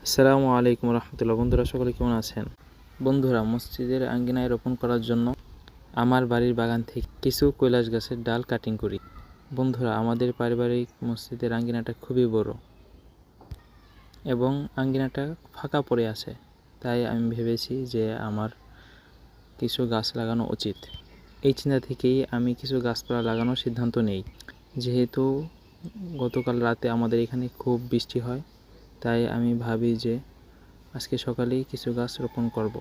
আসসালামু আলাইকুম রহমতুল্লাহ। বন্ধুরা সকলে কেমন আছেন? বন্ধুরা, মসজিদের আঙ্গিনায় রোপণ করার জন্য আমার বাড়ির বাগান থেকে কিছু কৈলাস গাছের ডাল কাটিং করি। বন্ধুরা, আমাদের পারিবারিক মসজিদের আঙ্গিনাটা খুবই বড় এবং আঙ্গিনাটা ফাঁকা পড়ে আছে, তাই আমি ভেবেছি যে আমার কিছু গাছ লাগানো উচিত। এই চিন্তা থেকেই আমি কিছু গাছপালা লাগানোর সিদ্ধান্ত নেই। যেহেতু গতকাল রাতে আমাদের এখানে খুব বৃষ্টি হয়, তাই আমি ভাবি যে আজকে সকালেই কিছু গাছ রোপণ করব।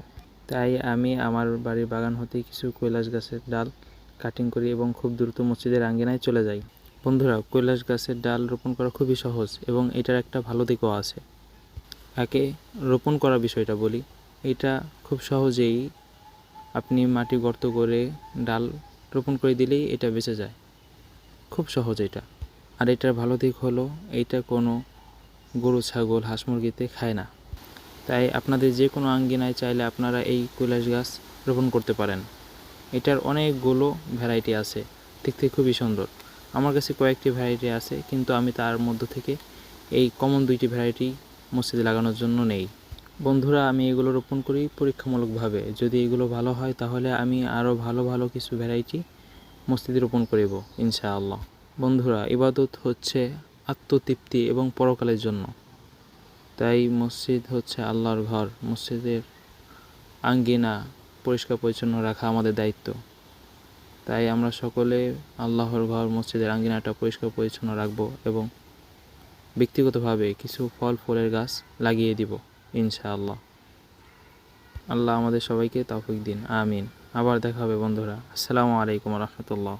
তাই আমি আমার বাড়ির বাগান হতে কিছু কৈলাস গাছের ডাল কাটিং করি এবং খুব দ্রুত মসজিদের আঙ্গিনায় চলে যাই। বন্ধুরা, কৈলাস গাছের ডাল রোপণ করা খুবই সহজ এবং এটার একটা ভালো দিকও আছে। একে রোপণ করা বিষয়টা বলি, এটা খুব সহজেই আপনি মাটি গর্ত করে ডাল রোপণ করে দিলেই এটা বেঁচে যায়। খুব সহজ এটা। আর এটার ভালো দিক হলো এইটা কোনো গরু, ছাগল, হাঁস মুরগিতে খায় না। তাই আপনাদের যে কোনো আঙ্গিনায় চাইলে আপনারা এই কৈলাস গাছ রোপণ করতে পারেন। এটার অনেকগুলো ভ্যারাইটি আছে, দেখতে খুবই সুন্দর। আমার কাছে কয়েকটি ভ্যারাইটি আছে, কিন্তু আমি তার মধ্য থেকে এই কমন দুইটি ভ্যারাইটি মসজিদে লাগানোর জন্য নেই। বন্ধুরা, আমি এগুলো রোপণ করি পরীক্ষামূলকভাবে। যদি এগুলো ভালো হয় তাহলে আমি আরও ভালো ভালো কিছু ভ্যারাইটি মসজিদে রোপণ করব ইনশাআল্লাহ। বন্ধুরা, ইবাদত হচ্ছে আত্মতৃপ্তি এবং পরকালের জন্য। তাই মসজিদ হচ্ছে আল্লাহর ঘর। মসজিদের আঙ্গিনা পরিষ্কার পরিচ্ছন্ন রাখা আমাদের দায়িত্ব। তাই আমরা সকলে আল্লাহর ঘর মসজিদের আঙ্গিনাটা পরিষ্কার পরিচ্ছন্ন রাখব এবং ব্যক্তিগতভাবে কিছু ফল ফুলের গাছ লাগিয়ে দিব ইনশাআল্লাহ। আল্লাহ আমাদের সবাইকে তৌফিক দিন, আমিন। আবার দেখা হবে বন্ধুরা। আসসালামু আলাইকুম রহমতুল্লাহ।